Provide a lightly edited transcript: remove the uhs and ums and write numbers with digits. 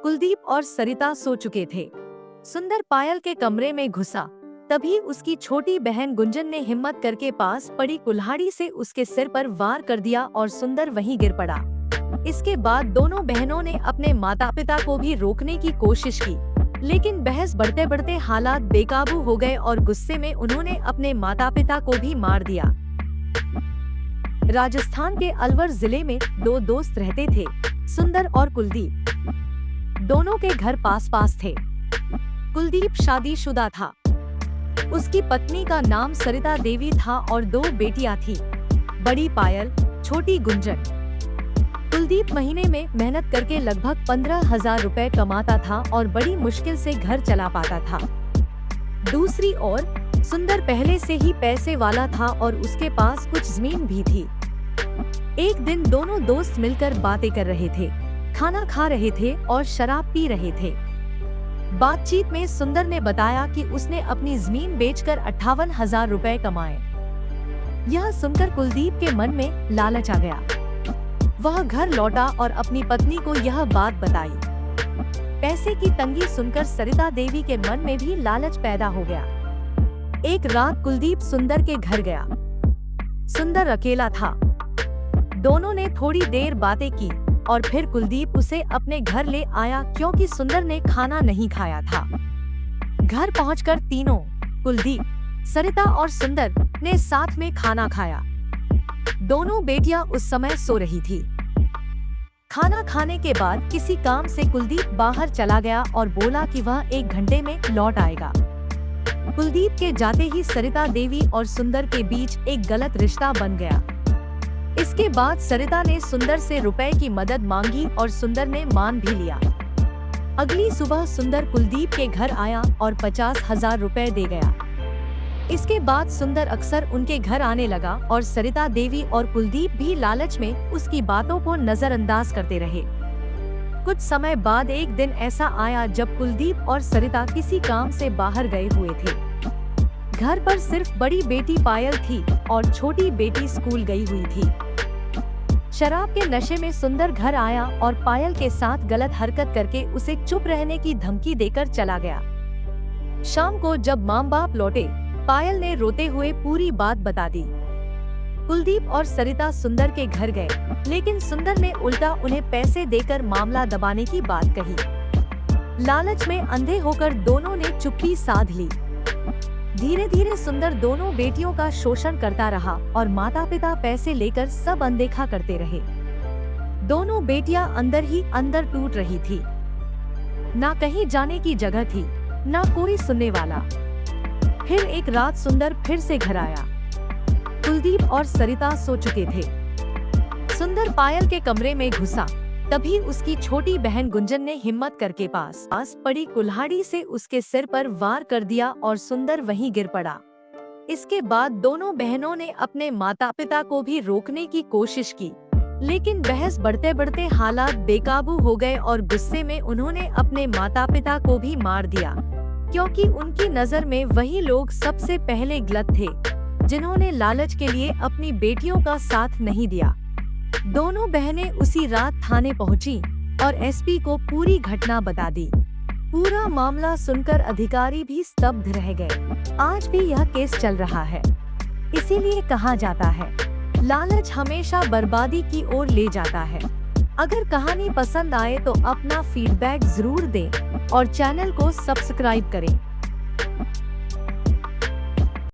कुलदीप और सरिता सो चुके थे। सुंदर पायल के कमरे में घुसा, तभी उसकी छोटी बहन गुंजन ने हिम्मत करके पास पड़ी कुल्हाड़ी से उसके सिर पर वार कर दिया और सुंदर वहीं गिर पड़ा। इसके बाद दोनों बहनों ने अपने माता पिता को भी रोकने की कोशिश की, लेकिन बहस बढ़ते बढ़ते हालात बेकाबू हो गए और गुस्से में उन्होंने अपने माता पिता को भी मार दिया। राजस्थान के अलवर जिले में दो दोस्त रहते थे, सुंदर और कुलदीप। दोनों के घर पास पास थे। कुलदीप शादीशुदा था। उसकी पत्नी का नाम सरिता देवी था और दो बेटियां थीं, बड़ी पायल, छोटी गुंजन। कुलदीप महीने में मेहनत करके लगभग 15,000 रुपए कमाता था और बड़ी मुश्किल से घर चला पाता था। दूसरी ओर सुंदर पहले से ही पैसे वाला था और उसके पास कुछ जमीन भी थी। एक दिन दोनों दोस्त मिलकर बातें कर रहे थे, खाना खा रहे थे और शराब पी रहे थे। बातचीत में सुंदर ने बताया कि उसने अपनी जमीन बेचकर 58,000 रुपए कमाए। यह सुनकर कुलदीप के मन में लालच आ गया। वह घर लौटा और अपनी पत्नी को यह बात बताई। पैसे की तंगी सुनकर सरिता देवी के मन में भी लालच पैदा हो गया। एक रात कुलदीप सुंदर के घर गया। सुंदर अकेला था। दोनों ने थोड़ी देर बातें की और फिर कुलदीप उसे अपने घर ले आया क्योंकि सुंदर ने खाना नहीं खाया था। घर पहुंचकर तीनों, कुलदीप, सरिता और सुंदर, ने साथ में खाना खाया। दोनों बेटियां उस समय सो रही थी। खाना खाने के बाद किसी काम से कुलदीप बाहर चला गया और बोला कि वह 1 घंटे में लौट आएगा। कुलदीप के जाते ही सरिता देवी और सुंदर के बीच एक गलत रिश्ता बन गया। इसके बाद सरिता ने सुंदर से रुपए की मदद मांगी और सुंदर ने मान भी लिया। अगली सुबह सुंदर कुलदीप के घर आया और 50,000 रुपए दे गया। इसके बाद सुंदर अक्सर उनके घर आने लगा और सरिता देवी और कुलदीप भी लालच में उसकी बातों को नजरअंदाज करते रहे। कुछ समय बाद एक दिन ऐसा आया जब कुलदीप और सरिता किसी काम से बाहर गए हुए थे। घर पर सिर्फ बड़ी बेटी पायल थी और छोटी बेटी स्कूल गई हुई थी। शराब के नशे में सुंदर घर आया और पायल के साथ गलत हरकत करके उसे चुप रहने की धमकी देकर चला गया। शाम को जब माँ बाप लौटे, पायल ने रोते हुए पूरी बात बता दी। कुलदीप और सरिता सुंदर के घर गए, लेकिन सुंदर ने उल्टा उन्हें पैसे देकर मामला दबाने की बात कही। लालच में अंधे होकर दोनों ने चुप्पी साध ली। धीरे धीरे सुंदर दोनों बेटियों का शोषण करता रहा और माता पिता पैसे लेकर सब अनदेखा करते रहे। दोनों बेटियां अंदर ही अंदर टूट रही थी। ना कहीं जाने की जगह थी, ना कोई सुनने वाला। फिर एक रात सुंदर फिर से घर आया। कुलदीप और सरिता सो चुके थे। सुंदर पायल के कमरे में घुसा, तभी उसकी छोटी बहन गुंजन ने हिम्मत करके पास पड़ी कुल्हाड़ी से उसके सिर पर वार कर दिया और सुंदर वहीं गिर पड़ा। इसके बाद दोनों बहनों ने अपने माता पिता को भी रोकने की कोशिश की, लेकिन बहस बढ़ते बढ़ते हालात बेकाबू हो गए और गुस्से में उन्होंने अपने माता पिता को भी मार दिया, क्योंकि उनकी नजर में वही लोग सबसे पहले गलत थे जिन्होंने लालच के लिए अपनी बेटियों का साथ नहीं दिया। दोनों बहनें उसी रात थाने पहुंची और एसपी को पूरी घटना बता दी। पूरा मामला सुनकर अधिकारी भी स्तब्ध रह गए। आज भी यह केस चल रहा है। इसीलिए कहा जाता है, लालच हमेशा बर्बादी की ओर ले जाता है। अगर कहानी पसंद आए तो अपना फीडबैक जरूर दें और चैनल को सब्सक्राइब करें।